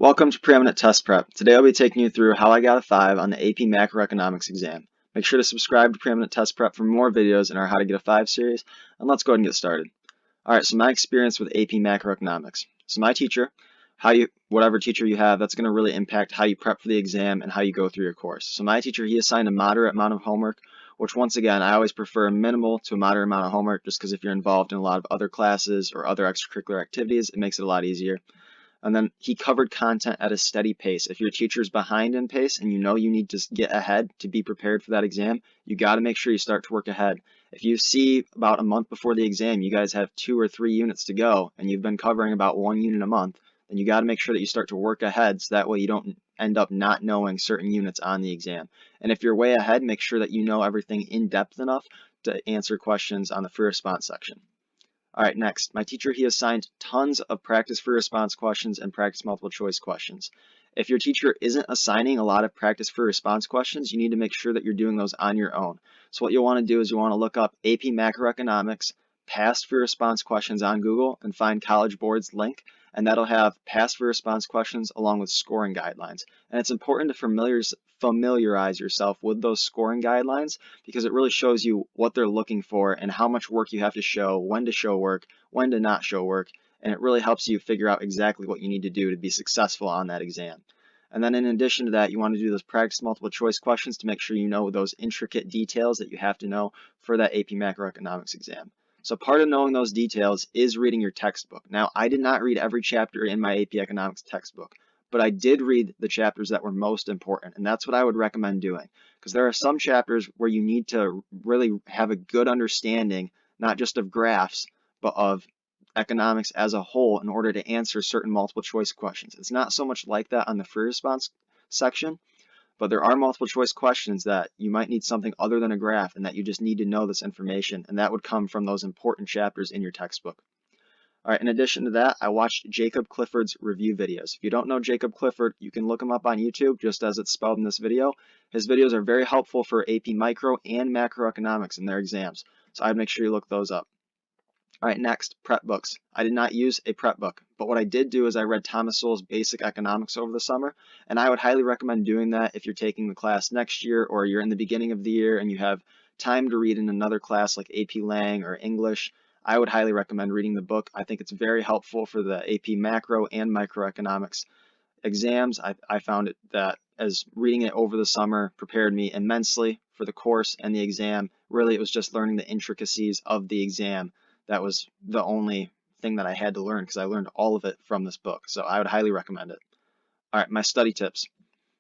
Welcome to Preeminent Test Prep. Today I'll be taking you through how I got a 5 on the AP Macroeconomics exam. Make sure to subscribe to Preeminent Test Prep for more videos in our How to Get a 5 series, and let's go ahead and get started. Alright, so my experience with AP Macroeconomics. So my teacher, whatever teacher you have, that's going to really impact how you prep for the exam and how you go through your course. So my teacher, he assigned a moderate amount of homework, which once again, I always prefer a minimal to a moderate amount of homework just because if you're involved in a lot of other classes or other extracurricular activities, it makes it a lot easier. And then he covered content at a steady pace. If your teacher's behind in pace and you know you need to get ahead to be prepared for that exam, you got to make sure you start to work ahead. If you see about a month before the exam, you guys have 2 or 3 units to go and you've been covering about 1 unit a month, then you got to make sure that you start to work ahead so that way you don't end up not knowing certain units on the exam. And if you're way ahead, make sure that you know everything in depth enough to answer questions on the free response section. Alright, next, my teacher, he assigned tons of practice free response questions and practice multiple choice questions. If your teacher isn't assigning a lot of practice free response questions, you need to make sure that you're doing those on your own. So what you'll want to do is you want to look up AP Macroeconomics past free response questions on Google and find College Board's link, and that'll have past free response questions along with scoring guidelines. And it's important to familiarize yourself with those scoring guidelines because it really shows you what they're looking for and how much work you have to show, when to show work, when to not show work, and it really helps you figure out exactly what you need to do to be successful on that exam. And then in addition to that, you want to do those practice multiple choice questions to make sure you know those intricate details that you have to know for that AP Macroeconomics exam. So part of knowing those details is reading your textbook. Now, I did not read every chapter in my AP Economics textbook, but I did read the chapters that were most important, and that's what I would recommend doing, because there are some chapters where you need to really have a good understanding, not just of graphs, but of economics as a whole in order to answer certain multiple choice questions. It's not so much like that on the free response section, but there are multiple choice questions that you might need something other than a graph and that you just need to know this information, and that would come from those important chapters in your textbook. All right, in addition to that, I watched Jacob Clifford's review videos. If you don't know Jacob Clifford, you can look him up on YouTube just as it's spelled in this video. His videos are very helpful for AP Micro and Macroeconomics in their exams, so I'd make sure you look those up. All right, next, prep books. I did not use a prep book, but what I did do is I read Thomas Sowell's Basic Economics over the summer, and I would highly recommend doing that if you're taking the class next year or you're in the beginning of the year and you have time to read in another class like AP Lang or English. I would highly recommend reading the book. I think it's very helpful for the AP Macro and Microeconomics exams. I found it that as reading it over the summer prepared me immensely for the course and the exam. Really, it was just learning the intricacies of the exam. That was the only thing that I had to learn because I learned all of it from this book. So I would highly recommend it. All right, my study tips.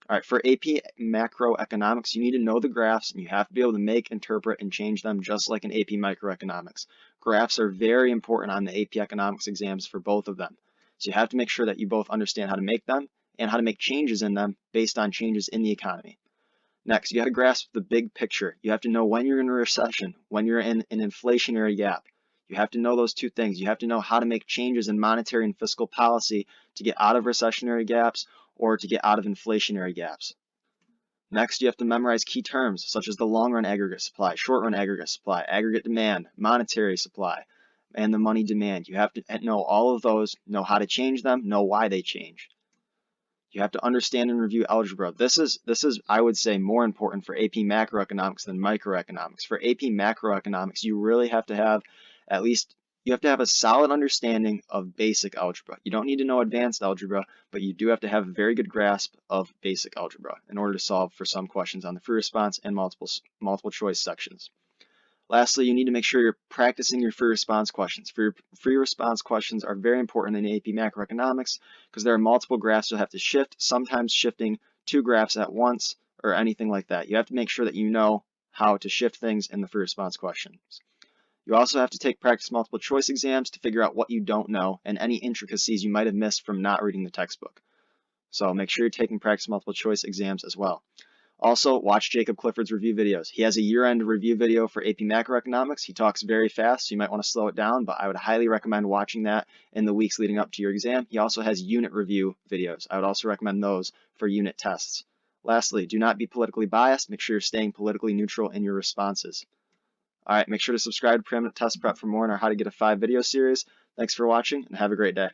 All right, for AP Macroeconomics, you need to know the graphs and you have to be able to make, interpret, and change them just like in AP Microeconomics. Graphs are very important on the AP Economics exams for both of them. So you have to make sure that you both understand how to make them and how to make changes in them based on changes in the economy. Next, you got to grasp the big picture. You have to know when you're in a recession, when you're in an inflationary gap. You have to know those two things. You have to know how to make changes in monetary and fiscal policy to get out of recessionary gaps or to get out of inflationary gaps. Next, you have to memorize key terms such as the long-run aggregate supply, short-run aggregate supply, aggregate demand, monetary supply, and the money demand. You have to know all of those, know how to change them, know why they change. You have to understand and review algebra. This is, I would say, more important for AP Macroeconomics than Microeconomics. For AP Macroeconomics, you really have to have you have to have a solid understanding of basic algebra. You don't need to know advanced algebra, but you do have to have a very good grasp of basic algebra in order to solve for some questions on the free response and multiple choice sections. Lastly, you need to make sure you're practicing your free response questions. Free response questions are very important in AP Macroeconomics because there are multiple graphs you'll have to shift, sometimes shifting 2 graphs at once or anything like that. You have to make sure that you know how to shift things in the free response questions. You also have to take practice multiple choice exams to figure out what you don't know and any intricacies you might have missed from not reading the textbook. So make sure you're taking practice multiple choice exams as well. Also, watch Jacob Clifford's review videos. He has a year-end review video for AP Macroeconomics. He talks very fast, so you might want to slow it down, but I would highly recommend watching that in the weeks leading up to your exam. He also has unit review videos. I would also recommend those for unit tests. Lastly, do not be politically biased. Make sure you're staying politically neutral in your responses. All right, make sure to subscribe to Preeminent Test Prep for more on our How to Get a 5 video series. Thanks for watching and have a great day.